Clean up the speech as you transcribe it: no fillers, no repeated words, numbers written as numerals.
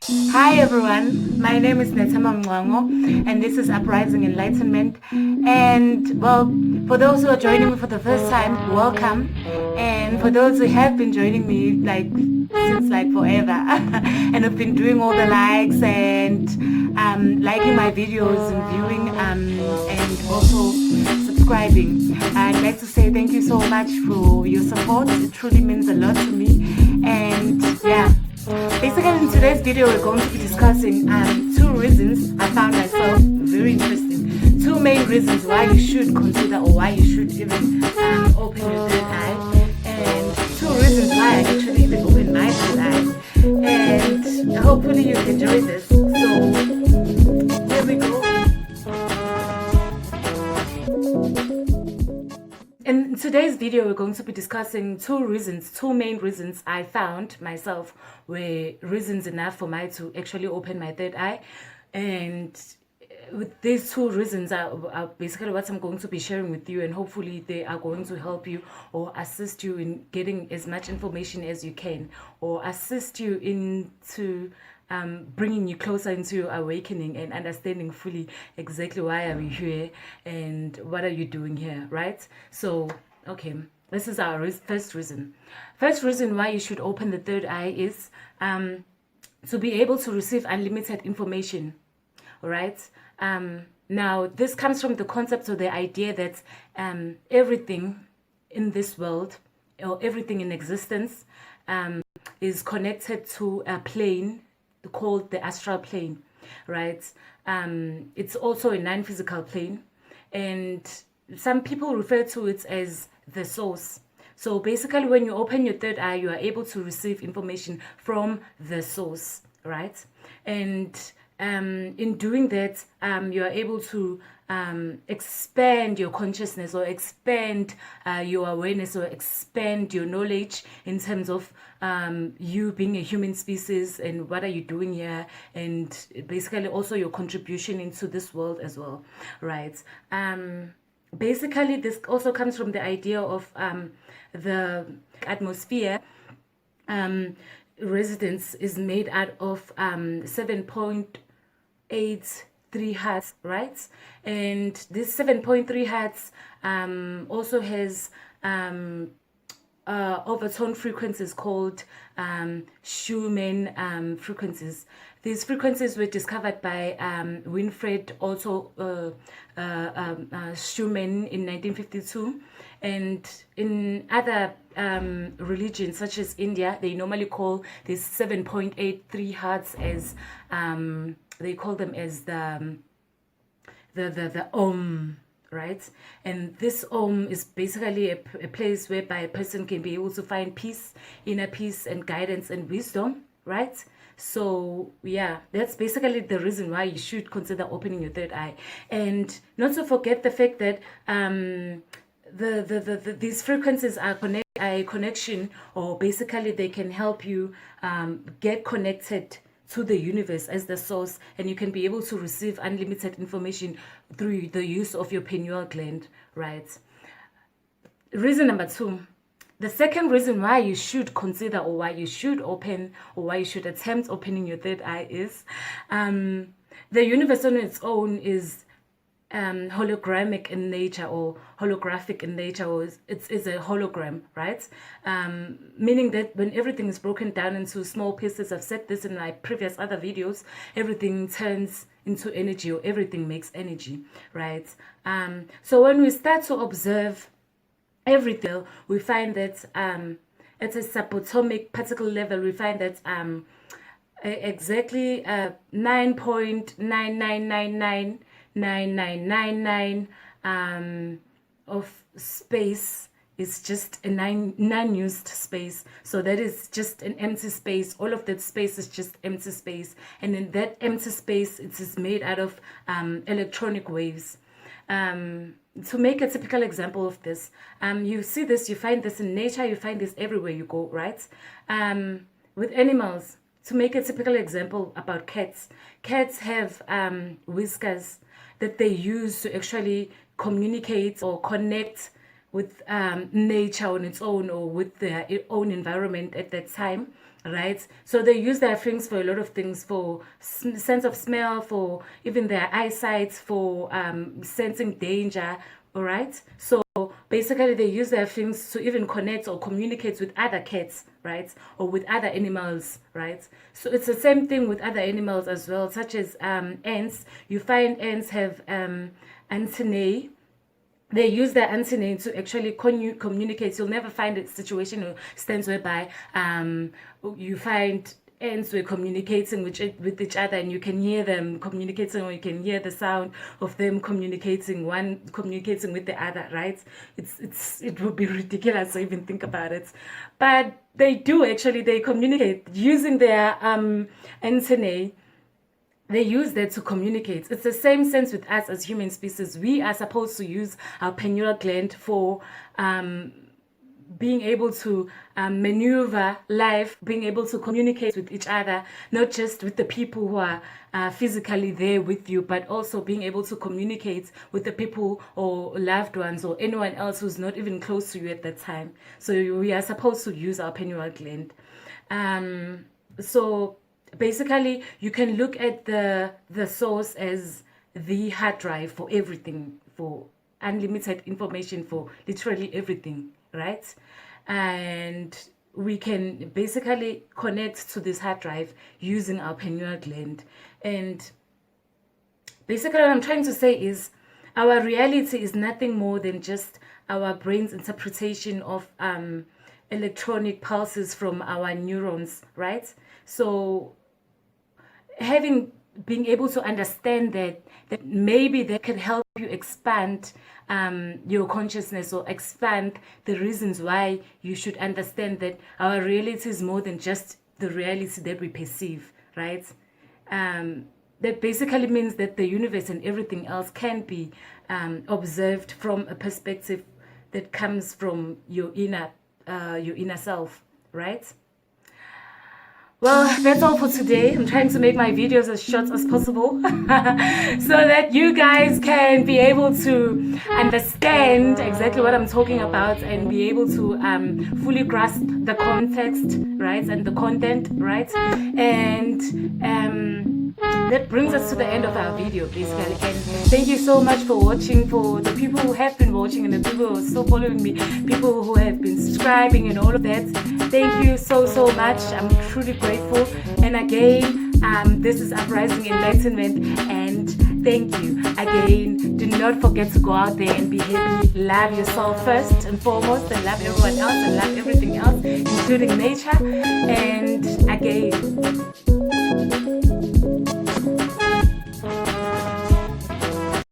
Hi everyone, my name is Netama Mngwango and this is Uprising Enlightenment. And well, for those who are joining me for the first time, welcome. And for those who have been joining me since forever and have been doing all the likes and liking my videos and viewing and also subscribing, I'd like to say thank you so much for your support. It truly means a lot to me. And yeah, basically, in today's video, we're going to be discussing two reasons I found myself very interesting. Two main reasons why you should consider or why you should even open your third eye, and two reasons why I actually even opened my third eye. And hopefully, you enjoy this. So, here we go. In today's video, we're going to be discussing two main reasons I found myself were reasons enough for me to actually open my third eye. And with these two reasons are basically what I'm going to be sharing with you, and hopefully they are going to help you or assist you in getting as much information as you can, or assist you into bringing you closer into your awakening and understanding fully exactly why are we here and what are you doing here, right? So, okay, this is our first reason. First reason why you should open the third eye is to be able to receive unlimited information, all right? Now, this comes from the concept or the idea that everything in this world or everything in existence is connected to a plane called the astral plane, right? It's also a non-physical plane, and some people refer to it as the source. So basically, when you open your third eye, you are able to receive information from the source, right? And in doing that, you are able to expand your consciousness or expand your awareness or expand your knowledge in terms of you being a human species and what are you doing here, and basically also your contribution into this world as well, right? Basically, this also comes from the idea of the atmosphere. Residence is made out of 7.83 hertz, right? And this 7.3 hertz also has overtone frequencies called Schumann frequencies. These frequencies were discovered by Winfred Schumann in 1952. And in other religions, such as India, they normally call this 7.83 hertz as they call them as the Om, right? And this Om is basically a place whereby a person can be able to find peace, inner peace, and guidance and wisdom, right? So yeah, that's basically the reason why you should consider opening your third eye, and not to forget the fact that these frequencies are a connection, or basically they can help you get connected to the universe as the source, and you can be able to receive unlimited information through the use of your pineal gland, right? Reason number two. The second reason why you should consider, or why you should open, or why you should attempt opening your third eye is the universe on its own is hologrammic in nature, or holographic in nature, or it's a hologram, right? Meaning that when everything is broken down into small pieces, I've said this in my previous other videos, everything turns into energy, or everything makes energy, right? So when we start to observe everything, we find that at a subatomic particle level, we find that exactly 9.99999999 of space is just a non-used space. So that is just an empty space. All of that space is just empty space, and in that empty space, it is made out of electronic waves. To make a typical example of this, you see this, you find this in nature, you find this everywhere you go, right? With animals, to make a typical example about cats, cats have whiskers that they use to actually communicate or connect with nature on its own, or with their own environment at that time, right? So they use their fangs for a lot of things, for sense of smell, for even their eyesight, for sensing danger, all right? So basically they use their fangs to even connect or communicate with other cats, right? Or with other animals, right? So it's the same thing with other animals as well, such as ants. You find ants have antennae. They use their antennae to actually communicate. You'll never find a situation or stance whereby you find ants were communicating with each other, and you can hear them communicating, or you can hear the sound of them communicating, one communicating with the other, right? It would be ridiculous to even think about it, but they do actually. They communicate using their antennae. They use that to communicate. It's the same sense with us as human species. We are supposed to use our pineal gland for being able to maneuver life, being able to communicate with each other, not just with the people who are physically there with you, but also being able to communicate with the people or loved ones or anyone else who's not even close to you at that time. So we are supposed to use our pineal gland. So basically, you can look at the source as the hard drive for everything, for unlimited information, for literally everything, right? And we can basically connect to this hard drive using our pineal gland. And basically what I'm trying to say is our reality is nothing more than just our brain's interpretation of electronic pulses from our neurons, right? So being able to understand that maybe that can help you expand your consciousness, or expand the reasons why you should understand that our reality is more than just the reality that we perceive, right? That basically means that the universe and everything else can be observed from a perspective that comes from your inner self, right? Well, that's all for today. I'm trying to make my videos as short as possible so that you guys can be able to understand exactly what I'm talking about and be able to fully grasp the context, right, and the content, right? And that brings us to the end of our video, basically. And thank you so much for watching, for the people who have been watching and the people who are still following me, people who have been subscribing and all of that. Thank you so much. I'm truly grateful. And again, this is Uprising Enlightenment, and thank you again. Do not forget to go out there and be happy. Love yourself first and foremost, and love everyone else, and love everything else, including nature. And again,